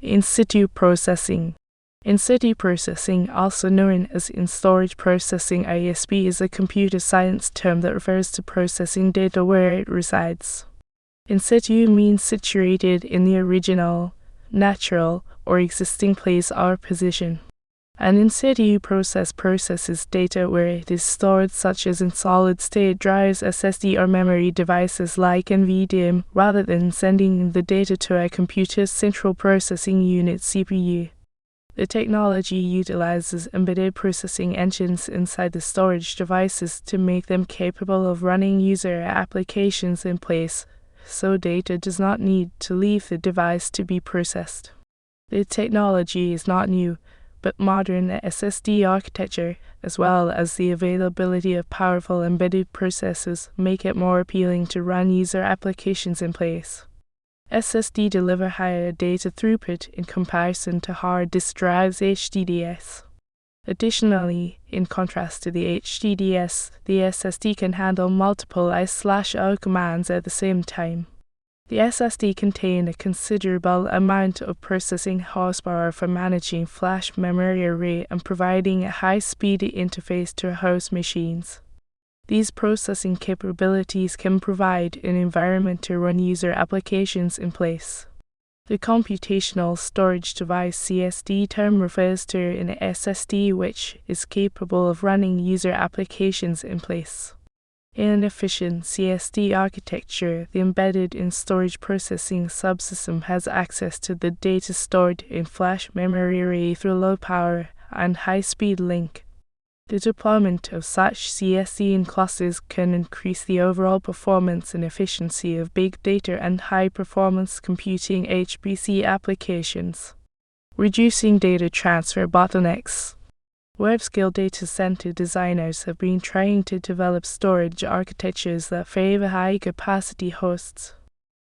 In-situ processing. In-situ processing, also known as in-storage processing (ISP), is a computer science term that refers to processing data where it resides. In-situ means situated in the original, natural, or existing place or position. An in-situ process processes data where it is stored, such as in solid-state drives, SSD, or memory devices like NVDIMM, rather than sending the data to a computer's central processing unit (CPU). The technology utilizes embedded processing engines inside the storage devices to make them capable of running user applications in place, so data does not need to leave the device to be processed. The technology is not new, but modern SSD architecture, as well as the availability of powerful embedded processors, make it more appealing to run user applications in place. SSD deliver higher data throughput in comparison to hard disk drives HDDs. Additionally, in contrast to the HDDs, the SSD can handle multiple I/O commands at the same time. The SSD contains a considerable amount of processing horsepower for managing flash memory array and providing a high-speed interface to host machines. These processing capabilities can provide an environment to run user applications in place. The computational storage device (CSD) term refers to an SSD which is capable of running user applications in place. In an efficient CSD architecture, the embedded in storage processing subsystem has access to the data stored in flash memory array through low power and high-speed link. The deployment of such CSD in clusters can increase the overall performance and efficiency of big data and high-performance computing (HPC) applications. Reducing data transfer bottlenecks. Web-scale data center designers have been trying to develop storage architectures that favor high-capacity hosts.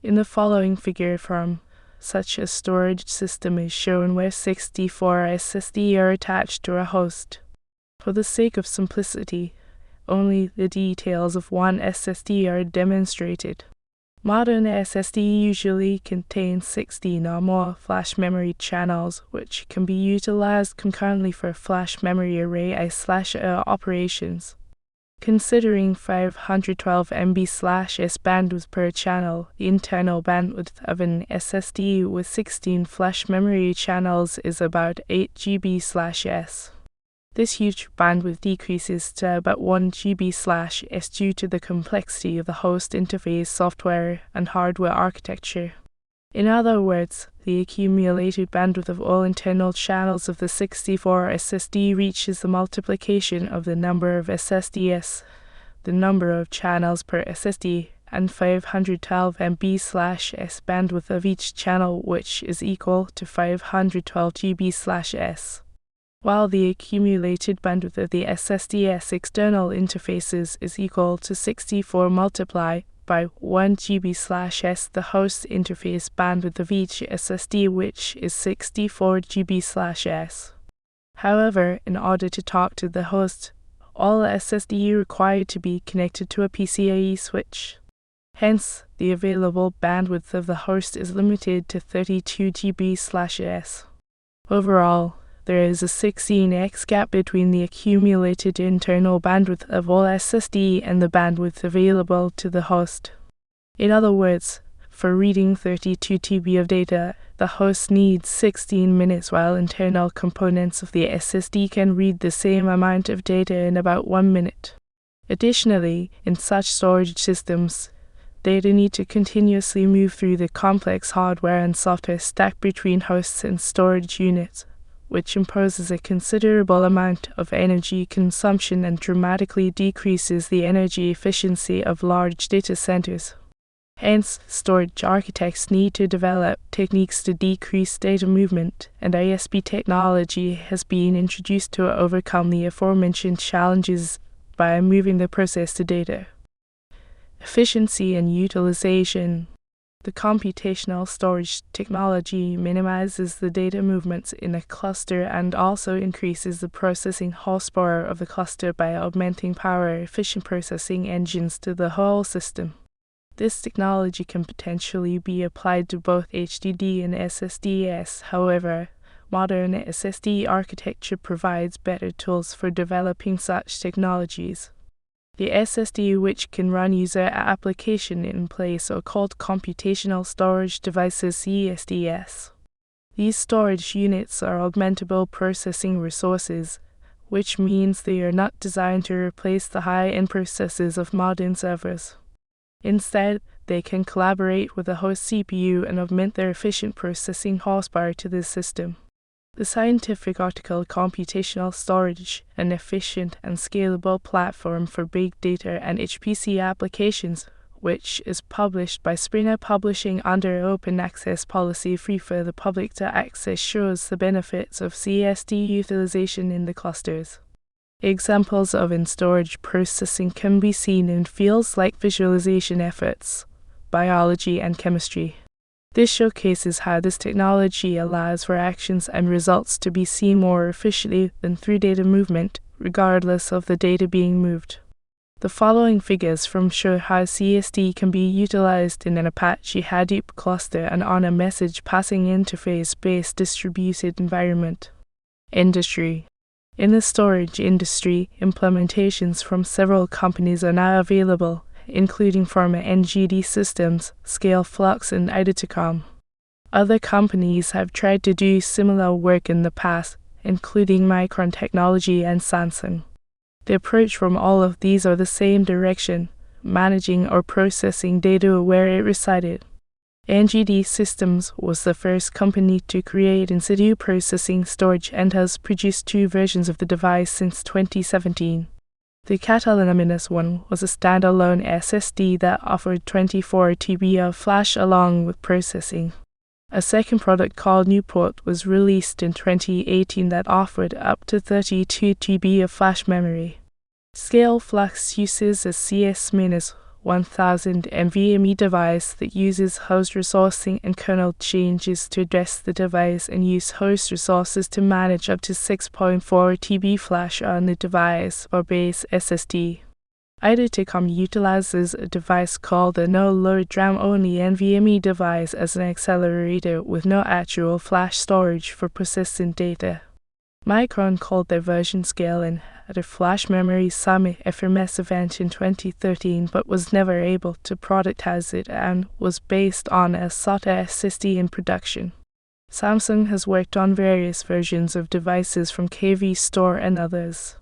In the following figure from such a storage system is shown where 64 SSDs are attached to a host. For the sake of simplicity, only the details of one SSD are demonstrated. Modern SSD usually contain 16 or more flash memory channels, which can be utilized concurrently for flash memory array I/O operations. Considering 512 MB/s bandwidth per channel, the internal bandwidth of an SSD with 16 flash memory channels is about 8 GB/s. This huge bandwidth decreases to about 1 GB/s due to the complexity of the host interface software and hardware architecture. In other words, the accumulated bandwidth of all internal channels of the 64 SSD reaches the multiplication of the number of SSDs, the number of channels per SSD, and 512 MB/s bandwidth of each channel, which is equal to 512 GB/s. While the accumulated bandwidth of the SSD's external interfaces is equal to 64 multiplied by 1 GB/s, the host interface bandwidth of each SSD, which is 64 GB/s. However, in order to talk to the host, all SSDs require to be connected to a PCIe switch. Hence, the available bandwidth of the host is limited to 32 GB/s. Overall, there is a 16x gap between the accumulated internal bandwidth of all SSD and the bandwidth available to the host. In other words, for reading 32 TB of data, the host needs 16 minutes, while internal components of the SSD can read the same amount of data in about 1 minute. Additionally, in such storage systems, data need to continuously move through the complex hardware and software stack between hosts and storage units, which imposes a considerable amount of energy consumption and dramatically decreases the energy efficiency of large data centers. Hence, storage architects need to develop techniques to decrease data movement, and ISP technology has been introduced to overcome the aforementioned challenges by moving the process to data. Efficiency and utilization. The computational storage technology minimizes the data movements in a cluster and also increases the processing horsepower of the cluster by augmenting power-efficient processing engines to the whole system. This technology can potentially be applied to both HDD and SSDs. However, modern SSD architecture provides better tools for developing such technologies. The SSD, which can run user application in place, are called computational storage devices (CSDs). These storage units are augmentable processing resources, which means they are not designed to replace the high-end processors of modern servers. Instead, they can collaborate with the host CPU and augment their efficient processing horsepower to the system. The scientific article Computational Storage, an efficient and scalable platform for big data and HPC applications, which is published by Springer Publishing under open access policy free for the public to access, shows the benefits of CSD utilization in the clusters. Examples of in-storage processing can be seen in fields like visualization efforts, biology, and chemistry. This showcases how this technology allows for actions and results to be seen more efficiently than through data movement, regardless of the data being moved. The following figures show how CSD can be utilized in an Apache Hadoop cluster and on a message passing interface-based distributed environment. Industry. In the storage industry, implementations from several companies are now available, including Pharma NGD Systems, Scale Flux, and IDTCOM. Other companies have tried to do similar work in the past, including Micron Technology and Samsung. The approach from all of these are the same direction, managing or processing data where it resided. NGD Systems was the first company to create in-situ processing storage and has produced 2 versions of the device since 2017. The Catalaniminous one was a standalone SSD that offered 24 TB of flash along with processing. A second product called Newport was released in 2018 that offered up to 32 TB of flash memory. Scale Flux uses a CS-1000 NVDIMM device that uses host resourcing and kernel changes to address the device and use host resources to manage up to 6.4 TB flash on the device or base SSD. IDTCOM utilizes a device called the no-load DRAM-only NVMe device as an accelerator with no actual flash storage for persistent data. Micron called their version Scale and had a Flash Memory Summit FMS event in 2013 but was never able to productize it and was based on a SATA SSD in production. Samsung has worked on various versions of devices from KV Store and others.